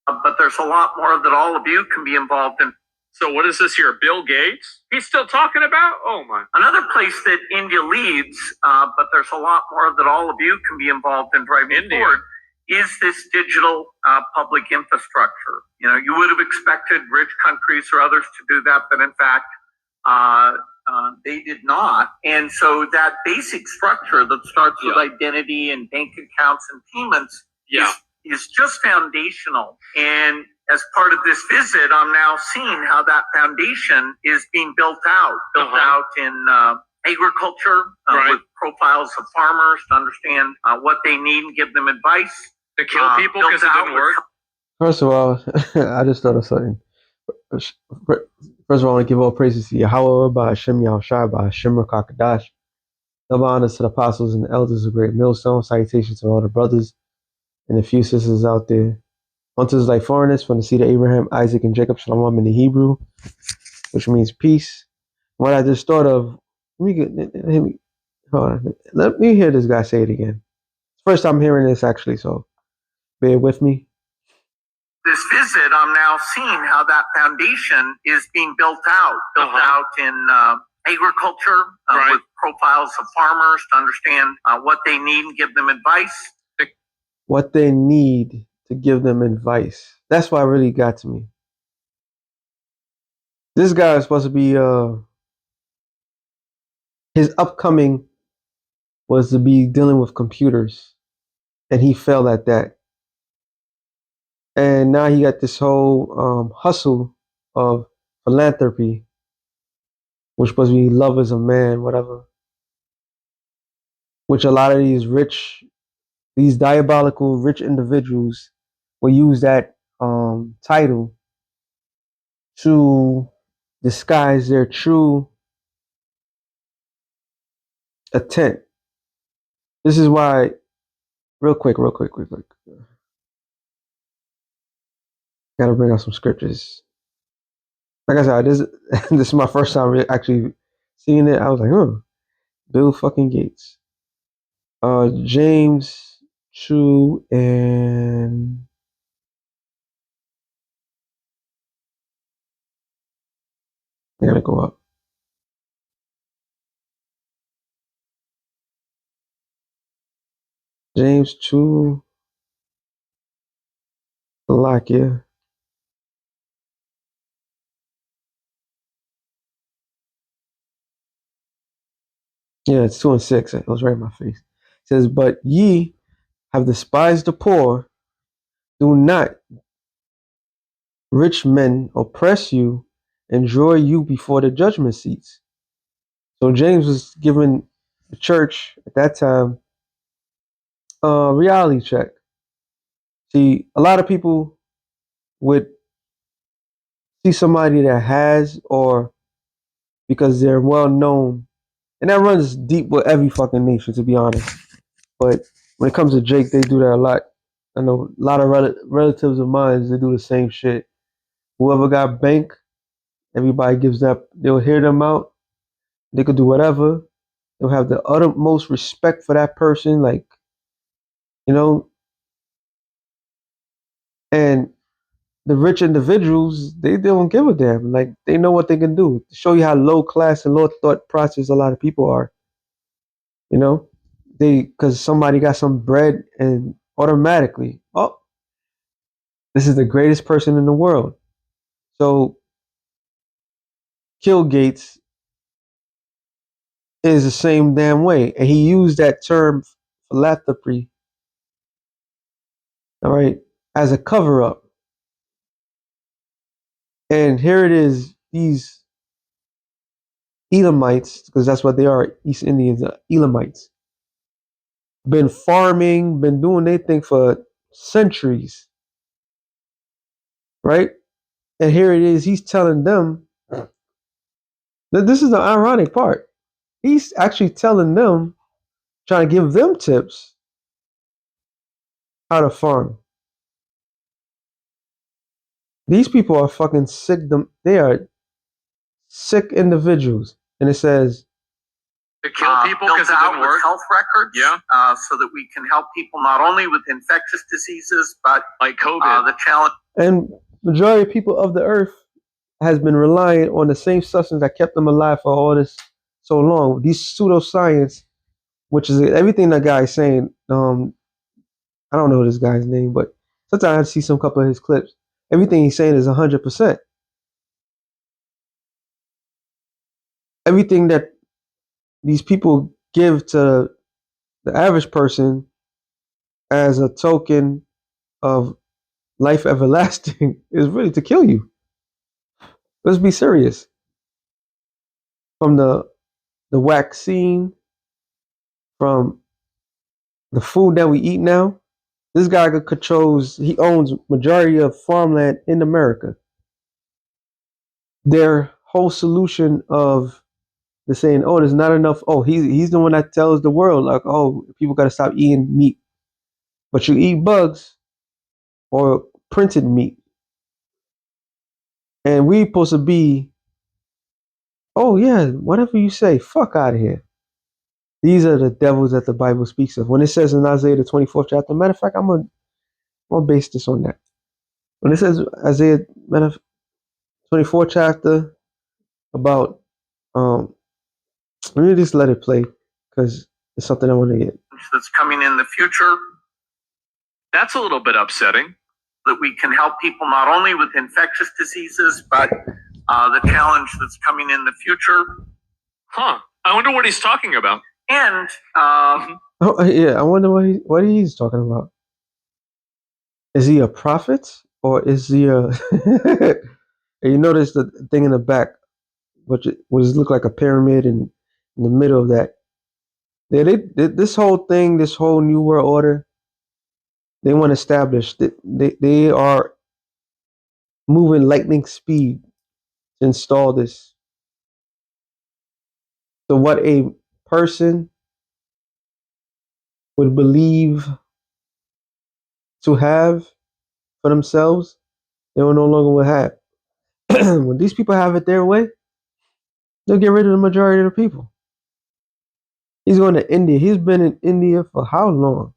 But there's a lot more that all of you can be involved in. So what is this here? Bill Gates? He's still talking about? Oh my. Another place that India leads, but there's a lot more that all of you can be involved in driving forward, is this digital public infrastructure. You know, you would have expected rich countries or others to do that, but in fact, they did not. And so that basic structure that starts with identity and bank accounts and payments is just foundational. And as part of this visit, I'm now seeing how that foundation is being built out in agriculture with profiles of farmers to understand what they need and give them advice. To kill people because it didn't work? First of all, I just thought of something. First of all, I want to give all praises to Yahweh, Ba'ashem Yahushua, Ba'ashem Rakakadash. Double honors to the apostles and the elders of Great Millstone. Salutations to all the brothers and a few sisters out there. Unto his like foreigners from the seed of Abraham, Isaac, and Jacob, Shalom in the Hebrew, which means peace. What I just thought of, let me hear this guy say it again. First time hearing this actually, so bear with me. This visit, I'm now seeing how that foundation is being built out in agriculture with profiles of farmers to understand what they need and give them advice. What they need to give them advice. That's what really got to me. This guy is supposed to be, his upcoming was to be dealing with computers, and he failed at that. And now he got this whole hustle of philanthropy, which supposed to be love as a man, whatever. Which a lot of these diabolical rich individuals will use that title to disguise their true intent. This is why, real quick. Gotta bring out some scriptures. Like I said, this is my first time actually seeing it. I was like, Bill fucking Gates. James 2 and I gotta go up. James 2 Slovakia. Yeah, it's 2 and 6. It was right in my face. It says, but ye have despised the poor. Do not rich men oppress you and draw you before the judgment seats. So James was giving the church at that time a reality check. See, a lot of people would see somebody that has, or because they're well known, and that runs deep with every fucking nation, to be honest. But when it comes to Jake, they do that a lot. I know a lot of relatives of mine, they do the same shit. Whoever got bank, everybody gives that, they'll hear them out. They could do whatever. They'll have the utmost respect for that person, like, you know. And the rich individuals, they don't give a damn. Like, they know what they can do. To show you how low class and low thought process a lot of people are. You know, because somebody got some bread and automatically, oh, this is the greatest person in the world. So, Bill Gates is the same damn way. And he used that term philanthropy, all right, as a cover up. And here it is, these Elamites, because that's what they are, East Indians, Elamites, been farming, been doing their thing for centuries, right? And here it is, he's telling them that this is the ironic part. He's actually telling them, trying to give them tips how to farm. These people are fucking sick. They are sick individuals. And it says, to kill people because it didn't work? Health records, so that we can help people not only with infectious diseases, but like COVID. The challenge And majority of people of the earth has been relying on the same substance that kept them alive for all this so long. These pseudoscience, which is everything that guy is saying. I don't know this guy's name, but sometimes I see some couple of his clips. Everything he's saying is 100%. Everything that these people give to the average person as a token of life everlasting is really to kill you. Let's be serious. From the vaccine, from the food that we eat now, this guy controls. He owns majority of farmland in America. Their whole solution of the saying, "Oh, there's not enough." Oh, he's the one that tells the world like, "Oh, people got to stop eating meat," but you eat bugs or printed meat, and we supposed to be, oh yeah, whatever you say, fuck out of here. These are the devils that the Bible speaks of. When it says in Isaiah the 24th chapter, matter of fact, I'm gonna base this on that. When it says Isaiah 24th chapter about let me just let it play because it's something I want to get. That's coming in the future. That's a little bit upsetting. That we can help people not only with infectious diseases, but the challenge that's coming in the future. Huh. I wonder what he's talking about. And Oh yeah, I wonder what he's talking about. Is he a prophet or is he a? And you notice the thing in the back, which look like a pyramid, and in the middle of that, this whole thing, this whole new world order, they want to establish that they are moving lightning speed to install this. So what a person would believe to have for themselves, they will no longer will have. When these people have it their way, they'll get rid of the majority of the people. He's going to India. He's been in India for how long?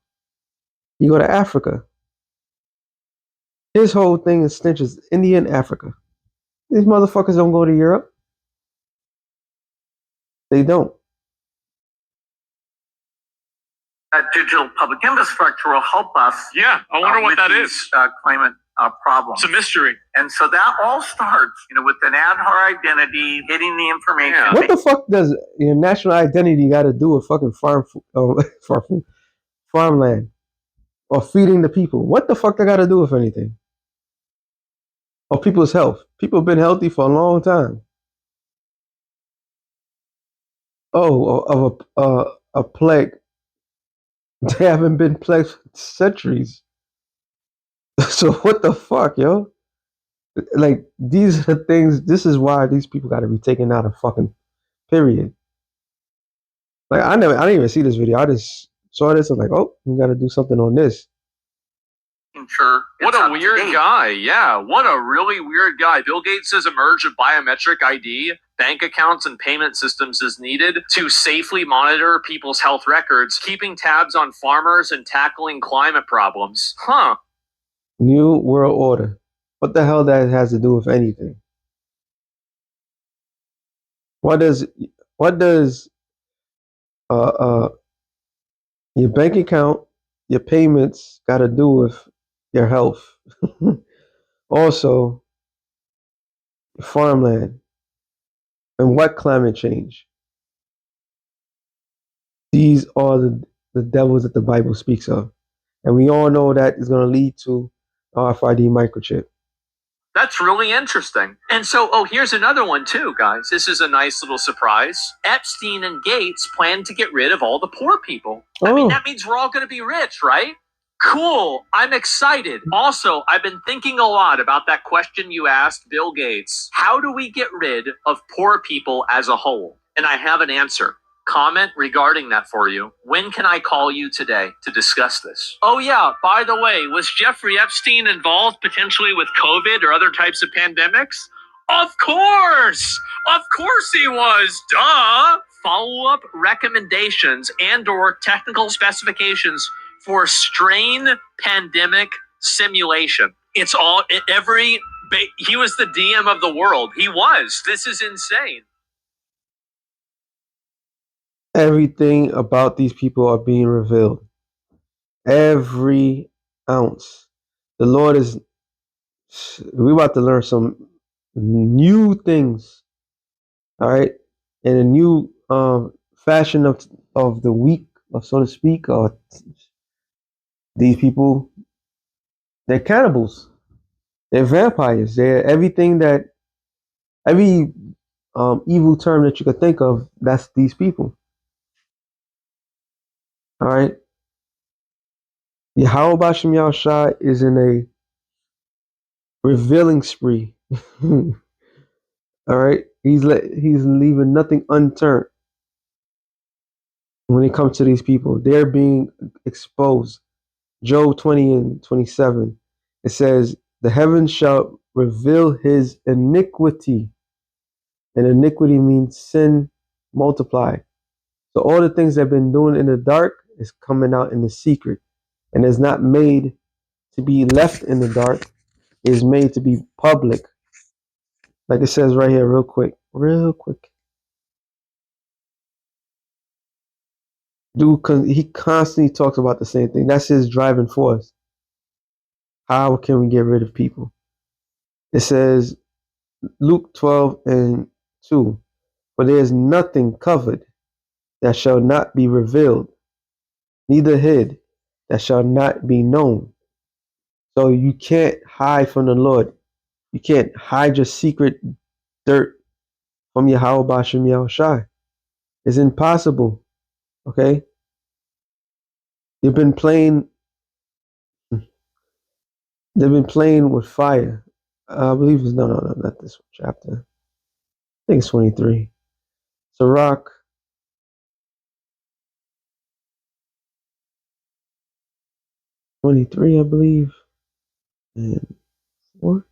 You go to Africa. His whole thing is stenches India and Africa. These motherfuckers don't go to Europe. They don't. that digital public infrastructure will help us. Yeah, I wonder what that is. Climate problems. It's a mystery. And so that all starts, with an Aadhaar identity, getting the information. Yeah. What the fuck does your national identity got to do with fucking farmland or feeding the people? What the fuck they got to do with anything? Or people's health? People have been healthy for a long time. Oh, of a plague. They haven't been plagued for centuries. So what the fuck, yo? Like, these are the things. This is why these people got to be taken out of fucking period. Like, I didn't even see this video. I just saw this and like, oh, we got to do something on this. Sure. What a weird guy. Yeah, what a really weird guy. Bill Gates says a merge of biometric ID, bank accounts, and payment systems is needed to safely monitor people's health records, keeping tabs on farmers and tackling climate problems. Huh. New world order. What the hell that has to do with anything? What does your bank account, your payments got to do with your health? Also, farmland and what climate change? These are the devils that the Bible speaks of. And we all know that is going to lead to RFID microchip. That's really interesting. And so, here's another one too, guys. This is a nice little surprise. Epstein and Gates plan to get rid of all the poor people. I mean, that means we're all going to be rich, right? Cool. I'm excited. Also, I've been thinking a lot about that question you asked Bill Gates. How do we get rid of poor people as a whole? And I have an answer. Comment regarding that for you. When can I call you today to discuss this? Oh yeah, by the way, was Jeffrey Epstein involved potentially with COVID or other types of pandemics? Of course! Of course he was, duh! Follow-up recommendations and/or technical specifications for strain pandemic simulation. It's all every. He was the DM of the world. He was. This is insane. Everything about these people are being revealed. Every ounce. The Lord is. We're about to learn some new things. All right, in a new fashion of the week, or so to speak. These people, they're cannibals. They're vampires. They're everything that every evil term that you could think of. That's these people. All right. Yahweh Bashem Yahushua is in a revealing spree. All right. He's leaving nothing unturned when it comes to these people. They're being exposed. Job 20 and 27. It says, "The heavens shall reveal his iniquity." And iniquity means sin multiplied. So all the things they've been doing in the dark is coming out in the secret, and is not made to be left in the dark. It is made to be public, like it says right here, real quick. Dude, he constantly talks about the same thing. That's his driving force. How can we get rid of people? It says Luke 12 and 2. For there is nothing covered that shall not be revealed, neither hid that shall not be known. So you can't hide from the Lord. You can't hide your secret dirt from Yahweh Bashem Yahushai. It's impossible. Okay? They've been playing with fire. I believe it's no, not this chapter. I think it's 23. Sirach 23, I believe. And 4.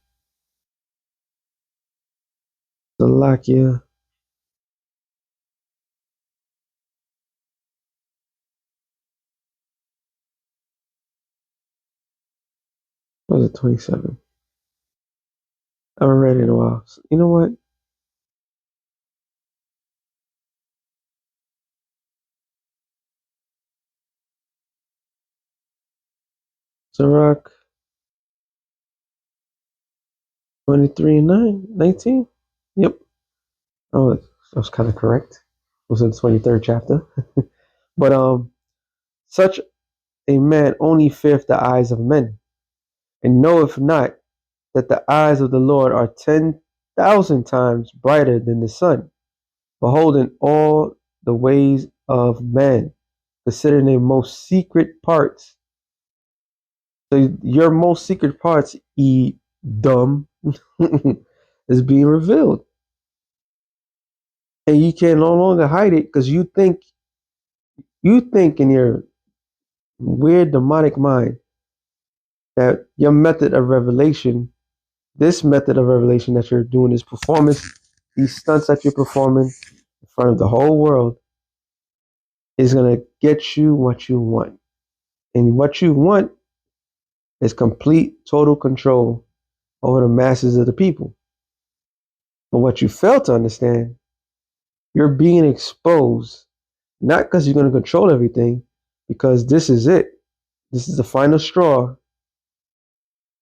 Salakia. What was it, 27? I haven't read it in a while. So, you know what? Sirach 23 and 19? Yep. Oh, that was kind of correct. It was in the 23rd chapter. But such a man only feareth the eyes of men, and knoweth not that the eyes of the Lord are 10,000 times brighter than the sun, beholding all the ways of man, considering their most secret parts. So your most secret parts, dumb, is being revealed. And you can no longer hide it because you think in your weird demonic mind that your method of revelation, this method of revelation that you're doing, this performance, these stunts that you're performing in front of the whole world, is going to get you what you want. And what you want is complete, total control over the masses of the people. But what you fail to understand, you're being exposed, not because you're going to control everything, because this is it. This is the final straw.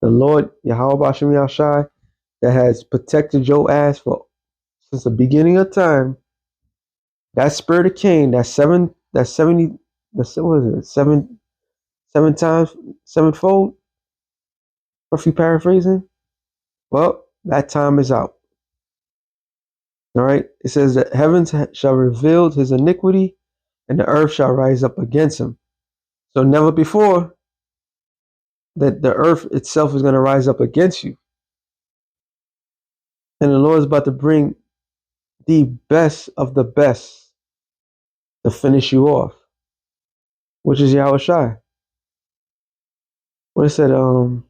The Lord, Yahweh Bashem Yahushai, that has protected your ass since the beginning of time. That spirit of Cain, that 70, what is it, seven times, sevenfold, roughly paraphrasing. Well, that time is out. All right. It says that heavens shall reveal his iniquity, and the earth shall rise up against him. So never before that the earth itself is going to rise up against you. And the Lord is about to bring the best of the best to finish you off, which is Yahweh Shai. What it said, the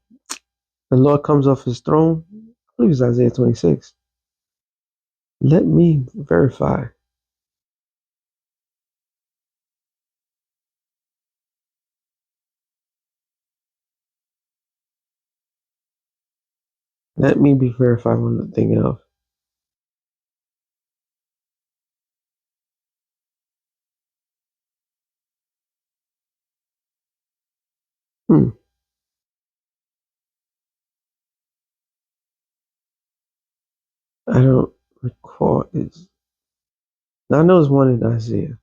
Lord comes off his throne. I believe it's Isaiah 26. Let me verify. Let me be verified what I'm thinking of. Hmm. I don't recall. I know there's one in Isaiah.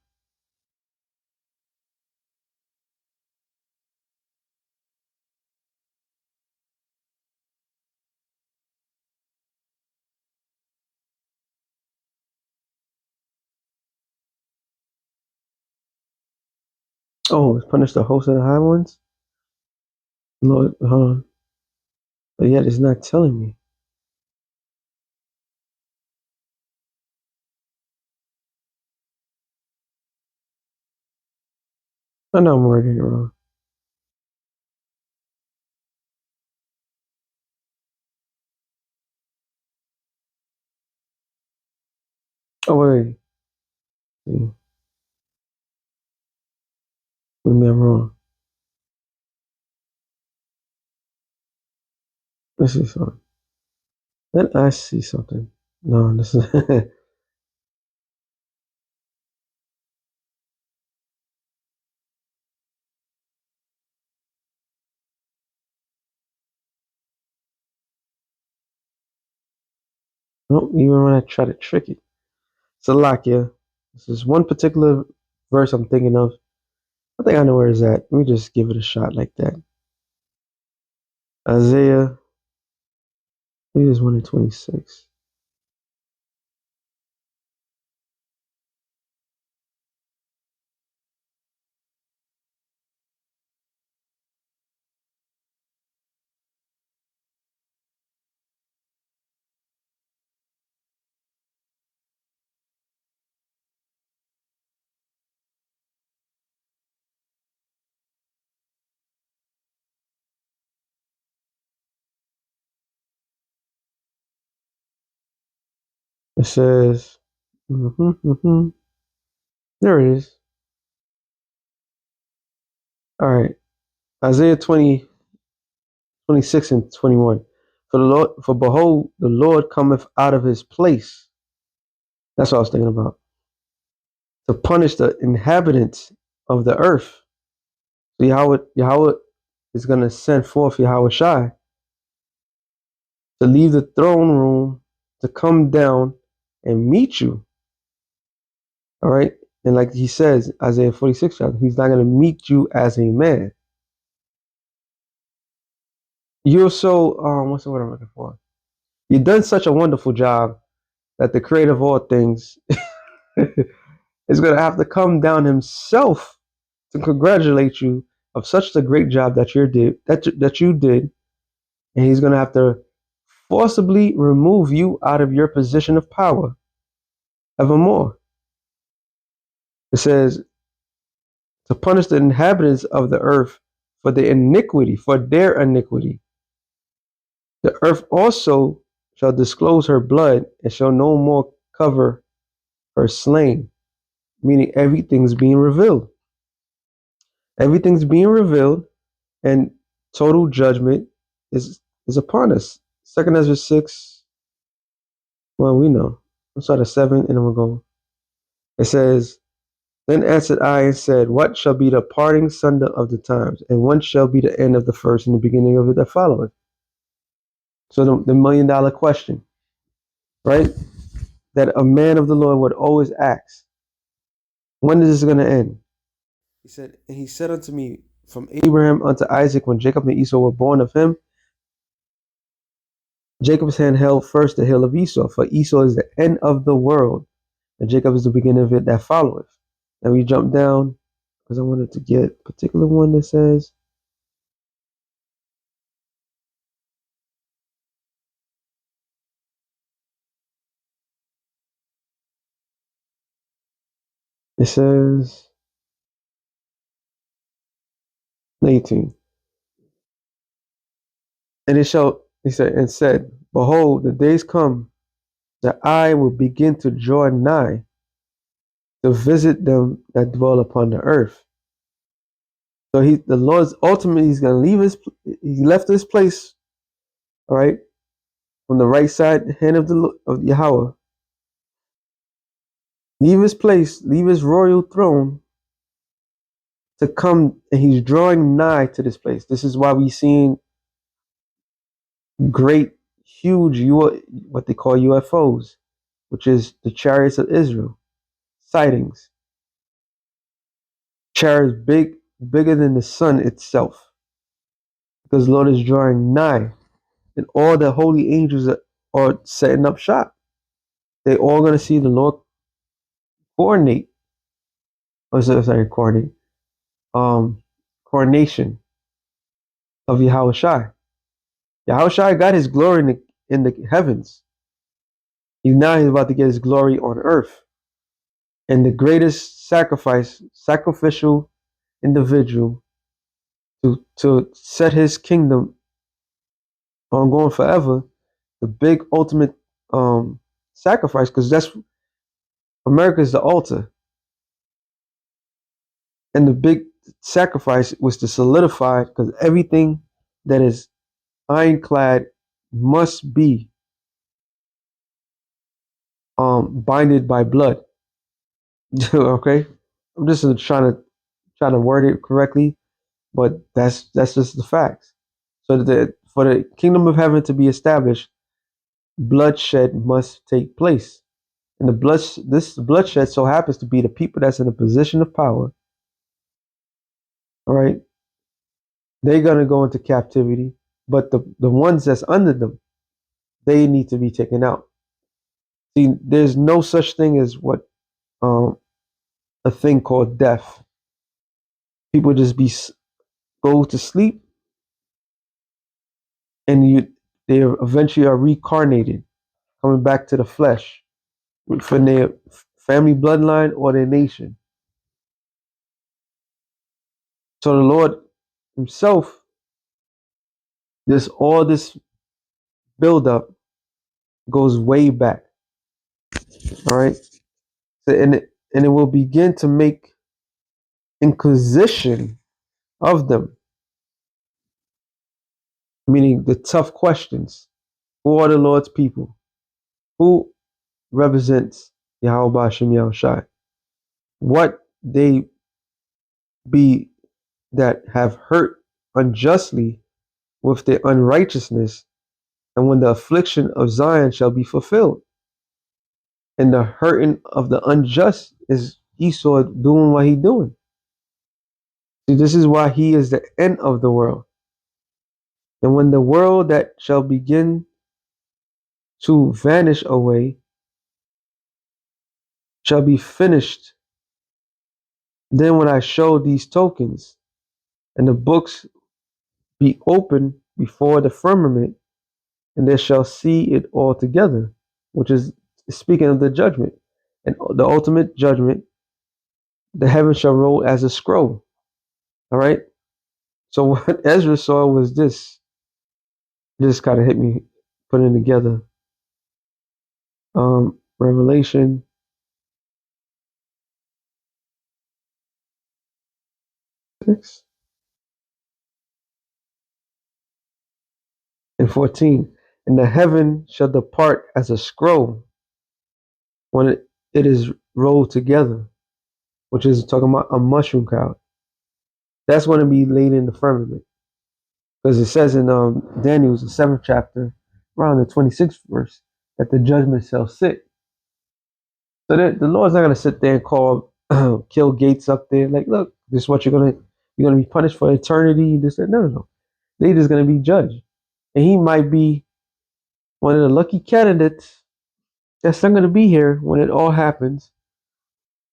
Oh, punish the host of the high ones? Lord, but yet it's not telling me. I know I'm wording it wrong. Oh, wait. See, maybe I'm wrong. Let's see something. Then I see something. No, this is. Nope, even when I try to trick it. Salakia. This is one particular verse I'm thinking of. I think I know where it's at. Let me just give it a shot like that. Isaiah, I think it's 1 and 26. It says, there it is. All right. Isaiah 20, 26 and 21. For behold, the Lord cometh out of his place. That's what I was thinking about. To punish the inhabitants of the earth. So Yahweh is going to send forth Yahweh Shai to leave the throne room to come down and meet you. All right. And like he says, Isaiah 46, he's not going to meet you as a man. You're so, what's the word I'm looking for? You've done such a wonderful job that the creator of all things is going to have to come down himself to congratulate you of such a great job that you did, and he's going to have to forcibly remove you out of your position of power evermore. It says to punish the inhabitants of the earth for their iniquity. The earth also shall disclose her blood and shall no more cover her slain, meaning everything's being revealed. Everything's being revealed, and total judgment is upon us. Second Ezra 6, well, we know. Let's start at 7, and then we'll go. It says, Then answered I and said, What shall be the parting sunder of the times? And when shall be the end of the first and the beginning of it that followeth? So the $1,000,000 question, right? That a man of the Lord would always ask. When is this going to end? He said, and he said unto me, From Abraham unto Isaac, when Jacob and Esau were born of him, Jacob's hand held first the hill of Esau, for Esau is the end of the world, and Jacob is the beginning of it that followeth. And we jump down, because I wanted to get a particular one that says, it says, 18. And it shall, he said, and said, Behold, the days come that I will begin to draw nigh to visit them that dwell upon the earth. So the Lord's ultimately, he's going to leave he left this place, all right, from the right side hand of Yahweh, leave his place, leave his royal throne to come, and he's drawing nigh to this place. This is why we seen great, huge, what they call UFOs, which is the chariots of Israel, sightings. Chariots bigger than the sun itself, because the Lord is drawing nigh, and all the holy angels are setting up shop. They all going to see the Lord coordinate. Oh, sorry, coordinate. Coronation of Yahweh Shai. Yahweh Shai got his glory in the heavens. Now he's about to get his glory on earth. And the greatest sacrificial individual to set his kingdom on going forever, the big ultimate sacrifice, because that's America is the altar. And the big sacrifice was to solidify, because everything that is ironclad must be binded by blood. Okay, I'm just trying to word it correctly, but that's just the facts. So that for the kingdom of heaven to be established, bloodshed must take place, and this bloodshed so happens to be the people that's in a position of power. All right, they're gonna go into captivity, but the ones that's under them, they need to be taken out. See, there's no such thing as a thing called death. People just go to sleep, and they eventually are reincarnated, coming back to the flesh from their family bloodline or their nation. So the Lord Himself, all this buildup goes way back. All right, so, and it will begin to make inquisition of them, meaning the tough questions. Who are the Lord's people? Who represents Yahweh Ba'Shem Yahushai? What they be that have hurt unjustly with their unrighteousness, and when the affliction of Zion shall be fulfilled. And the hurting of the unjust is Esau doing what he doing. See, this is why he is the end of the world. And when the world that shall begin to vanish away shall be finished, then when I show these tokens, and the books be opened before the firmament, and they shall see it all together, which is speaking of the judgment. And the ultimate judgment, the heaven shall roll as a scroll. All right. So what Ezra saw was this. This kind of hit me putting it together. Revelation 6 and 14. And the heaven shall depart as a scroll when it is rolled together, which is talking about a mushroom cloud. That's going to be laid in the firmament. Because it says in Daniel's, the 7th chapter, around the 26th verse, that the judgment shall sit. So the Lord's not going to sit there and call, kill Gates up there. Like, look, this is what you're going to be punished for eternity. This, that. No. They just going to be judged. And he might be one of the lucky candidates that's not going to be here when it all happens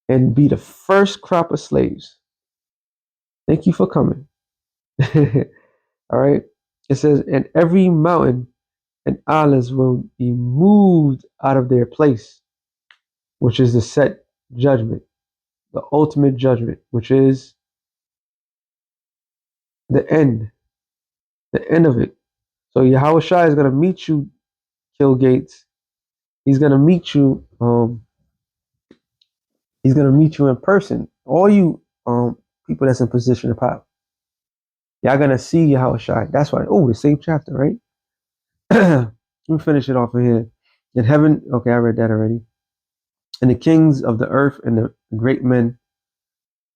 and be the first crop of slaves. Thank you for coming. All right. It says, and every mountain and islands will be moved out of their place, which is the set judgment, the ultimate judgment, which is the end of it. So Yahweh Shai is going to meet you, Kill Gates. He's going to meet you. He's going to meet you in person. All you people that's in position of power, y'all going to see Yahweh Shai. That's why. Oh, the same chapter, right? Let me finish it off in here. In heaven, okay, I read that already. And the kings of the earth, and the great men,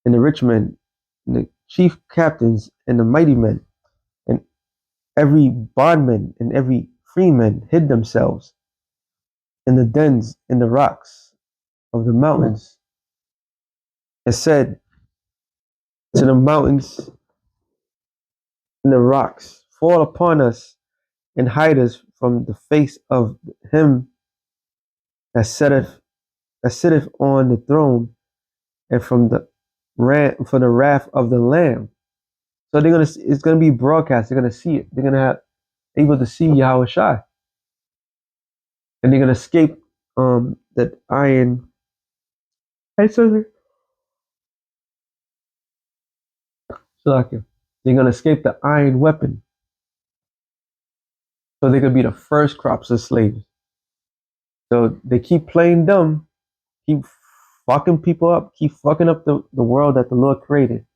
and the rich men, and the chief captains, and the mighty men, and every bondman and every freeman hid themselves in the dens, in the rocks of the mountains, and said to the mountains and the rocks, fall upon us and hide us from the face of him that sitteth on the throne, and from the wrath of the Lamb. So it's gonna be broadcast. They're gonna see it. They're gonna have able to see Yahweh Shai, and they're gonna escape that iron. Hey, Susan. Shalakia. They're gonna escape the iron weapon, so they could be the first crops of slaves. So they keep playing dumb, keep fucking people up, keep fucking up the world that the Lord created,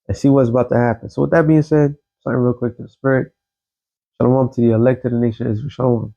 and see what's about to happen. So with that being said, something real quick to the spirit. Shalom to the elect of the nation of Israel. Shalom.